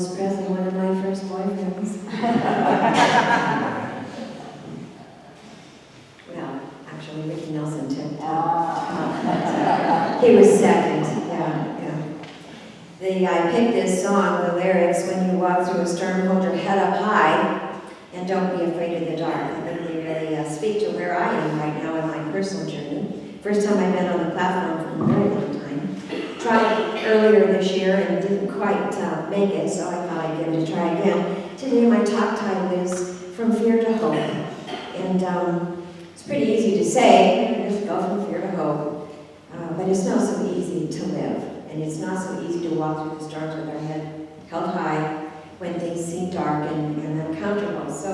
Elvis Presley, one of my first boyfriends. Well, actually, Ricky Nelson took he was second, yeah. I picked this song, the lyrics, when you walk through a storm, hold your head up high, and don't be afraid of the dark. I think they really speak to where I am right now in my personal journey. First time I've been on the platform for a very long time. Tried earlier this year and didn't quite make it, so I thought I'd give it a try again. Today my talk title is From Fear to Hope. And it's pretty easy to say, just go from fear to hope. But it's not so easy to live. And it's not so easy to walk through the storms with our head held high when things seem dark and uncomfortable. So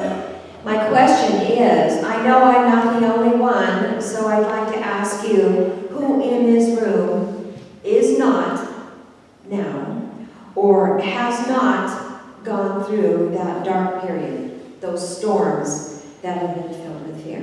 my question is, I know I'm not the only one, so I'd like to ask you, who in this room is not now, or has not gone through that dark period, those storms that have been filled with fear?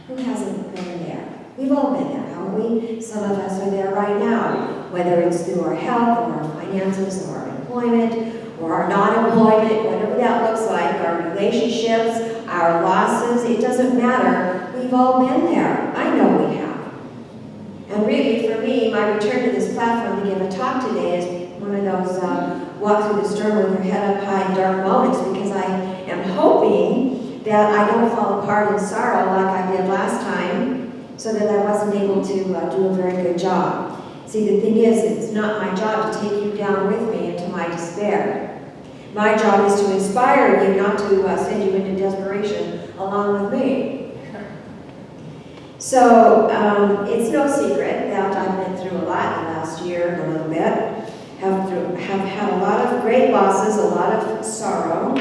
Who hasn't been there? We've all been there, haven't we? Some of us are there right now, whether it's through our health, or our finances, or our employment, or our non-employment, whatever that looks like, our relationships, our losses, it doesn't matter. We've all been there. I know we have. And really, for me, my return to this platform to give a talk today is one of those walk through the storm with your head up high dark moments, because I am hoping that I don't fall apart in sorrow like I did last time, so that I wasn't able to do a very good job. See, the thing is, it's not my job to take you down with me into my despair. My job is to inspire you, not to send you into desperation along with me. So, it's no secret that I've been through a lot the last year and a little bit. Have had a lot of great losses, a lot of sorrow.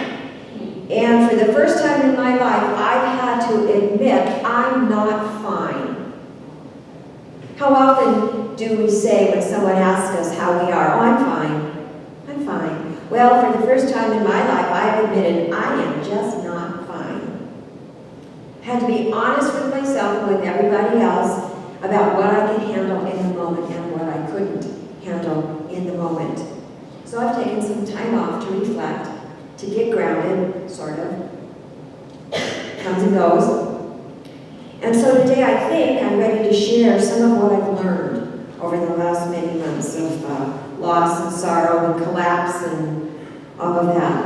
And for the first time in my life, I've had to admit I'm not fine. How often do we say when someone asks us how we are, oh, I'm fine, I'm fine. Well, for the first time in my life, I've admitted I am just not fine. I had to be honest with myself and with everybody else about what I could handle in the moment and what I couldn't handle in the moment. So I've taken some time off to reflect, to get grounded, sort of. Comes and goes. And so today I think I'm ready to share some of what I've learned over the last many months of loss and sorrow and collapse and all of that.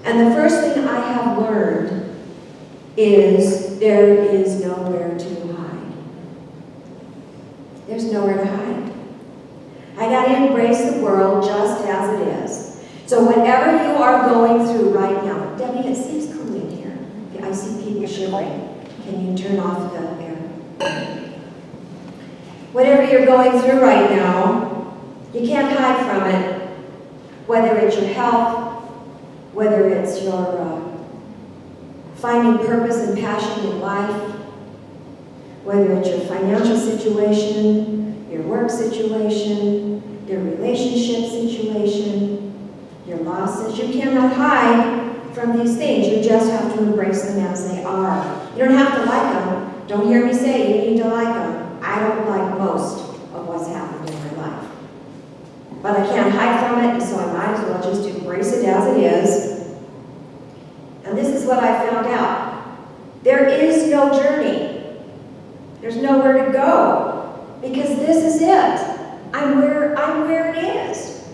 And the first thing I have learned is there is nowhere to hide. There's nowhere to hide. I got to embrace the world just as it is. So whatever you are going through right now, Debbie, it seems cool in here. I see people shivering. Can you turn off the air? Whatever you're going through right now, you can't hide from it. Whether it's your health, whether it's your finding purpose and passion in life, whether it's your financial situation, your work situation, your relationship situation, your losses. You cannot hide from these things. You just have to embrace them as they are. You don't have to like them. Don't hear me say you need to like them. I don't like most of what's happened in my life. But I can't hide from it, and so I might as well just embrace it as it is. And this is what I found out. There is no journey. There's nowhere to go. Because this is it. I'm where it is.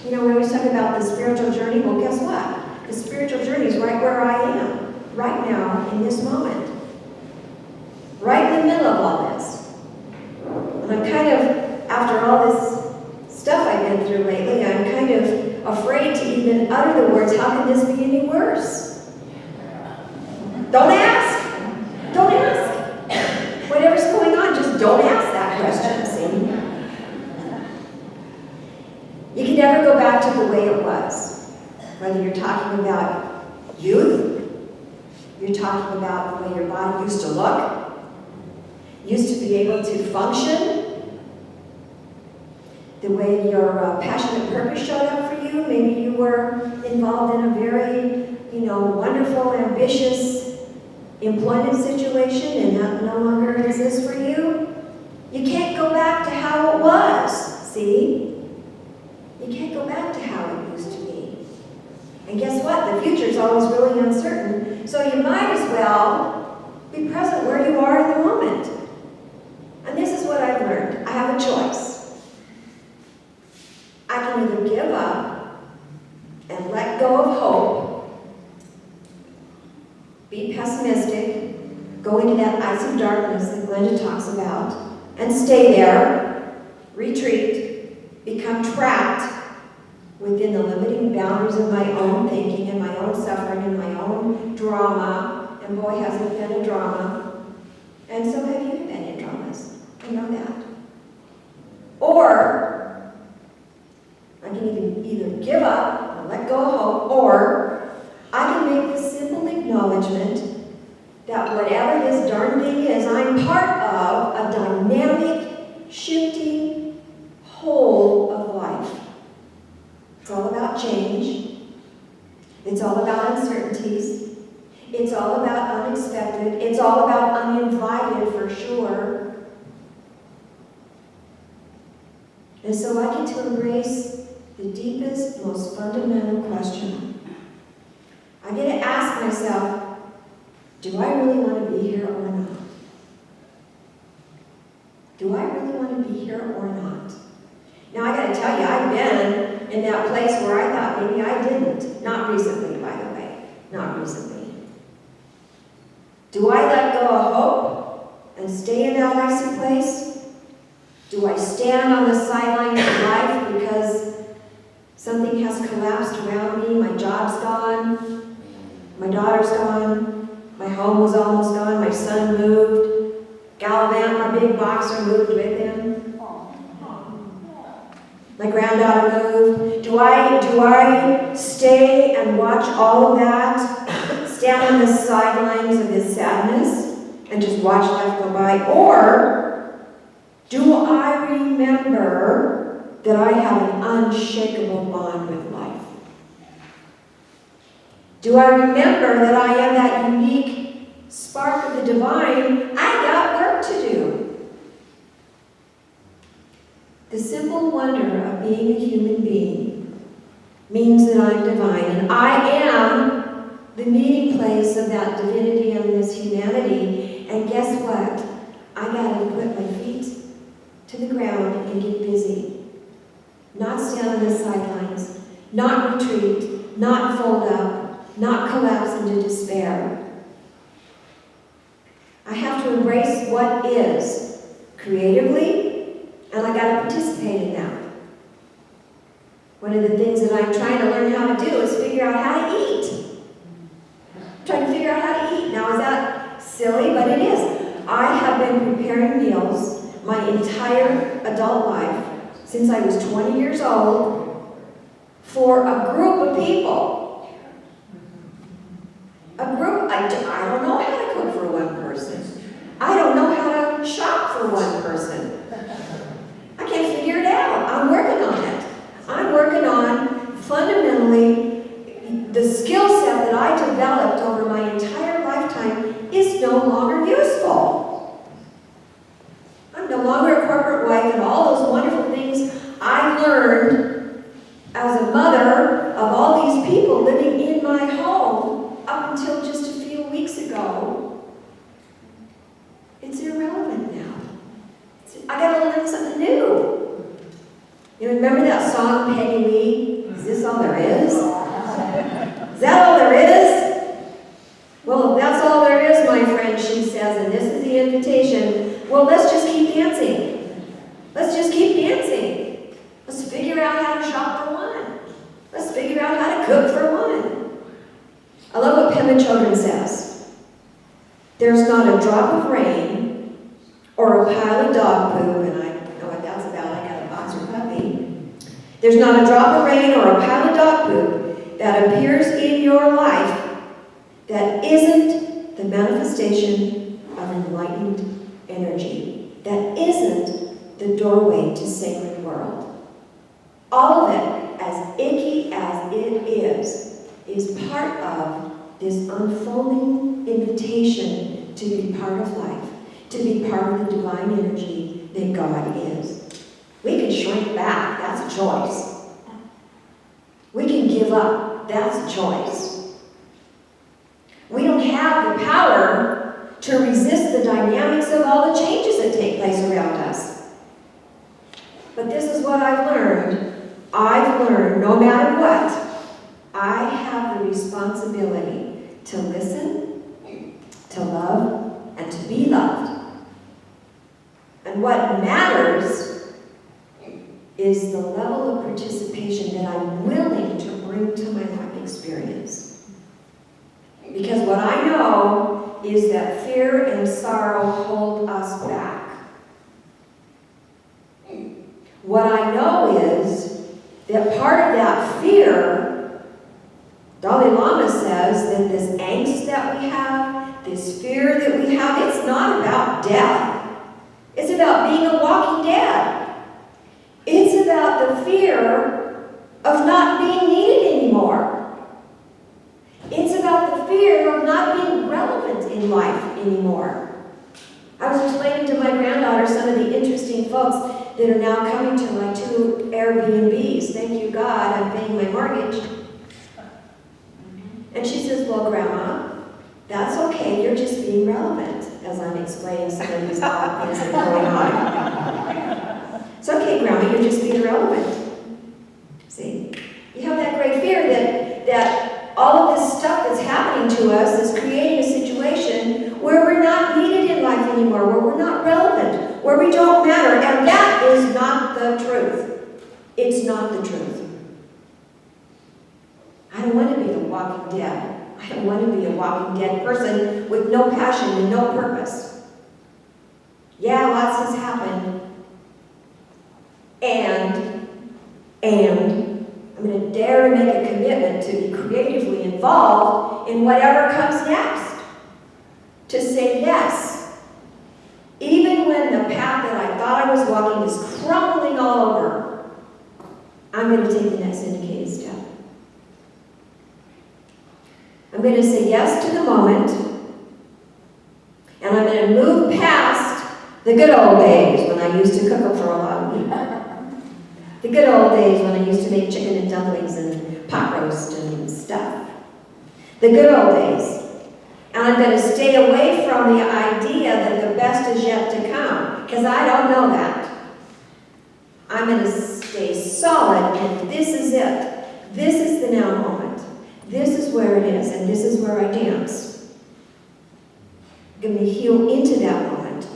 You know, we always talk about the spiritual journey. Well, guess what? The spiritual journey is right where I am, right now, in this moment. Right in the middle of all this. And I'm kind of, after all this stuff I've been through lately, I'm kind of afraid to even utter the words, how can this be any worse? Don't ask. Don't ask. Whatever's going on, just don't ask that question, see? You can never go back to the way it was. Whether you're talking about youth, you're talking about the way your body used to look, used to be able to function, the way your passionate purpose showed up for you. Maybe you were involved in a very, wonderful, ambitious employment situation and that no longer exists for you. You can't go back to how it was, see? You can't go back to how it used to of darkness that Glenda talks about and stay there, retreat, become trapped within the limiting boundaries of my own thinking and my own suffering and my own drama. And boy, has it been a drama. And so have you been in dramas. I know that. Or I can either give up and let go of hope, or I can make the simple acknowledgement that whatever this darn thing is, I'm part of a dynamic, shifting whole of life. It's all about change. It's all about uncertainties. It's all about unexpected. It's all about uninvited for sure. And so I get to embrace the deepest, most fundamental question. I get to ask myself, do I really want to be here or not? Do I really want to be here or not? Now, I got to tell you, I've been in that place where I thought maybe I didn't. Not recently, by the way. Not recently. Do I let go of hope and stay in that icy place? Do I stand on the sidelines of life because something has collapsed around me? My job's gone. My daughter's gone. My home was almost gone. My son moved. Gallivant, my big boxer, moved with him. My granddaughter moved. Do I stay and watch all of that? Stand on the sidelines of this sadness and just watch life go by? Or do I remember that I have an unshakable bond with life? Do I remember that I am that unique spark of the divine? I got work to do. The simple wonder of being a human being means that I'm divine, and I am the meeting place of that divinity and this humanity. And guess what? I got to put my feet to the ground and get busy. Not stand on the sidelines, not retreat, not fold up, not collapse into despair. I have to embrace what is creatively, and I got to participate in that. One of the things that I'm trying to learn how to do is figure out how to eat. I'm trying to figure out how to eat. Now, is that silly? But it is. I have been preparing meals my entire adult life, since I was 20 years old, for a group of people. A group, I don't know how to cook for one person. I don't know how to shop for one person. I can't figure it out. I'm working on it. I'm working on, fundamentally, the skill set that I developed over my entire lifetime is no longer useful. I'm no longer a corporate wife, and all those wonderful things I learned as a mother of all these people living in my home up until just a few weeks ago, it's irrelevant now. I got to learn something new. You remember that song, Peggy Lee? Is this all there is? Is that all there is? Well, if that's all there is, my friend, she says, and this is the invitation, well, let's just keep dancing. Let's just keep dancing. Let's figure out how to shop for one. Let's figure out how to cook for one. I love what Pema Chodron says. There's not a drop of rain or a pile of dog poop, and I know what that's about. I got a boxer puppy. There's not a drop of rain or a pile of dog poop that appears in your life that isn't the manifestation of enlightened energy, that isn't the doorway to sacred world. All of it, as icky as it is part of this unfolding invitation to be part of life, to be part of the divine energy that God is. We can shrink back, that's a choice. We can give up, that's a choice. We don't have the power to resist the dynamics of all the changes that take place around us. But this is what I've learned. No matter what, I have the responsibility to listen, to love, and to be loved. And what matters is the level of participation that I'm willing to bring to my life experience. Because what I know is that fear and sorrow hold us back. What I know is that part of that fear, Dalai Lama says that this angst that we have, this fear that we have, it's not about death. It's about being a walking dead. It's about the fear of not being needed anymore. It's about the fear of not being relevant in life anymore. I was explaining to my granddaughter some of the interesting folks that are now coming to my 2 Airbnbs. Thank you, God, I'm paying my mortgage. And she says, well, Grandma, that's okay, you're just being relevant, as I'm explaining some of these odd things that are going on. It's okay, Grandma, you're just being relevant. See? You have that great fear that all of this stuff that's happening to us is creating a situation where we're not needed in life anymore, where we're not relevant, where we don't matter, and that is not the truth. It's not the truth. I don't want to be the walking dead. I don't want to be a walking dead person with no passion and no purpose. Yeah, lots has happened. And I'm going to dare to make a commitment to be creatively involved in whatever comes next. To say yes, even when the path that I thought I was walking is crumbling all over, I'm going to take the next indicated step. I'm going to say yes to the moment, and I'm going to move past the good old days when I used to cook up for a lot of people. The good old days when I used to make chicken and dumplings and pot roast and stuff. The good old days. And I'm going to stay away from the idea that the best is yet to come, because I don't know that. I'm going to stay solid, and this is it. This is the now moment. This is where it is, and this is where I dance. I'm going to heal into that moment.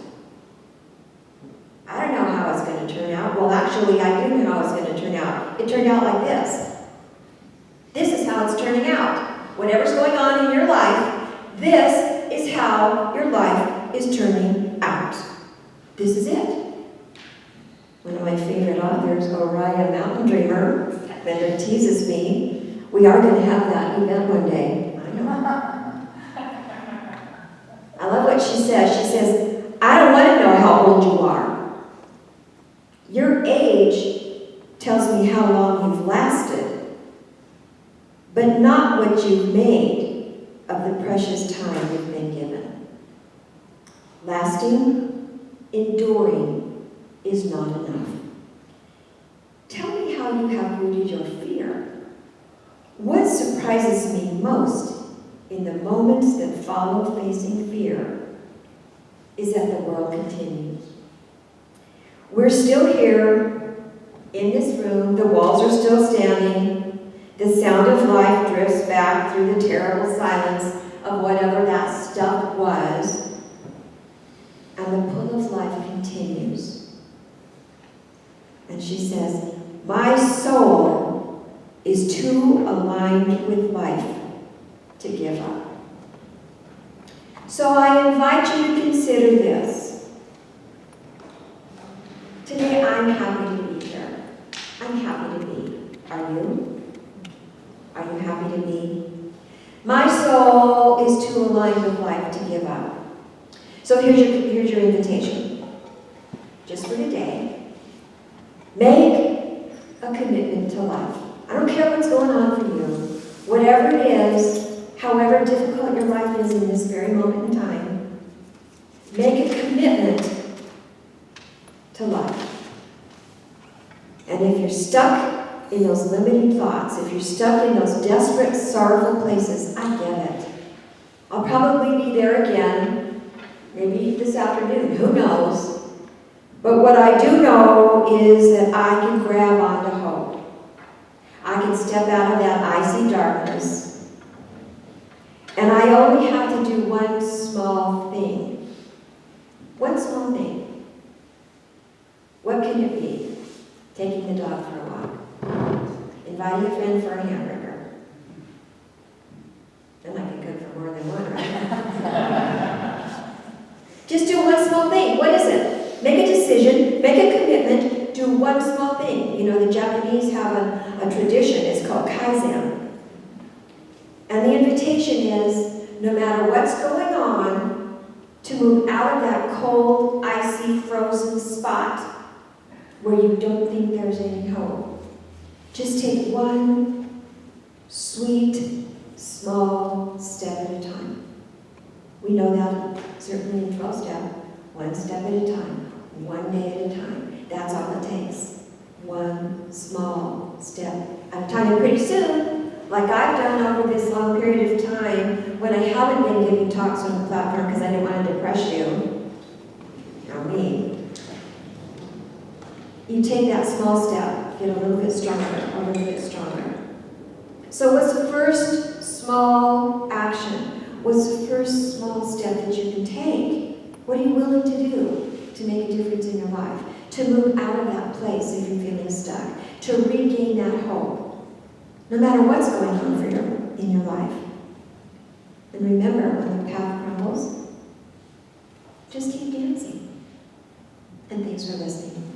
I don't know how it's going to turn out. Well, actually, I do know how it's going to turn out. It turned out like this. This is how it's turning out. Whatever's going on in your life, this is how your life is turning out. This is it. One of my favorite authors, Orion Mountain Dreamer, that teases me. We are going to have that event one day. I know. I love what she says. She says, I don't want to know how old you are. Your age tells me how long you've lasted, but not what you've made of the precious time you've been given. Lasting, enduring is not enough. Tell me how you have rooted your fear. What surprises me most in the moments that follow facing fear is that the world continues. We're still here in this room. The walls are still standing. The sound of life drifts back through the terrible silence of whatever that stuff was. And the pull of life continues. And she says, my soul is too aligned with life to give up. So I invite you to consider this. Today I'm happy to be here. I'm happy to be. Are you? Are you happy to be? My soul is too aligned with life to give up. So here's your invitation. Just for today. Make a commitment to life. I don't care what's going on for you. Whatever it is, however difficult your life is in this very moment in time, make a commitment to life. And if you're stuck in those limiting thoughts, if you're stuck in those desperate, sorrowful places, I get it. I'll probably be there again, maybe this afternoon, who knows? But what I do know is that I can grab onto hope. I can step out of that icy darkness. And I only have to do one small thing. One small thing. can it be? Taking the dog for a walk. Inviting a friend for a hamburger. That might be good for more than one, right? Just do one small thing. What is it? Make a decision, make a commitment, do one small thing. You know, the Japanese have a tradition, it's called Kaizen. And the invitation is, no matter what's going on, to move out of that cold, icy, frozen spot where you don't think there's any hope. Just take one sweet, small step at a time. We know that certainly in 12-step, one step at a time, one day at a time. That's all it takes. One small step at a time. And pretty soon, like I've done over this long period of time, when I haven't been giving talks on the platform because I didn't want to depress you, or me, you take that small step, get a little bit stronger, a little bit stronger. So what's the first small action? What's the first small step that you can take? What are you willing to do to make a difference in your life? To move out of that place if you're feeling stuck. To regain that hope. No matter what's going on in your life. And remember, when the path crumbles, just keep dancing. And thanks for listening.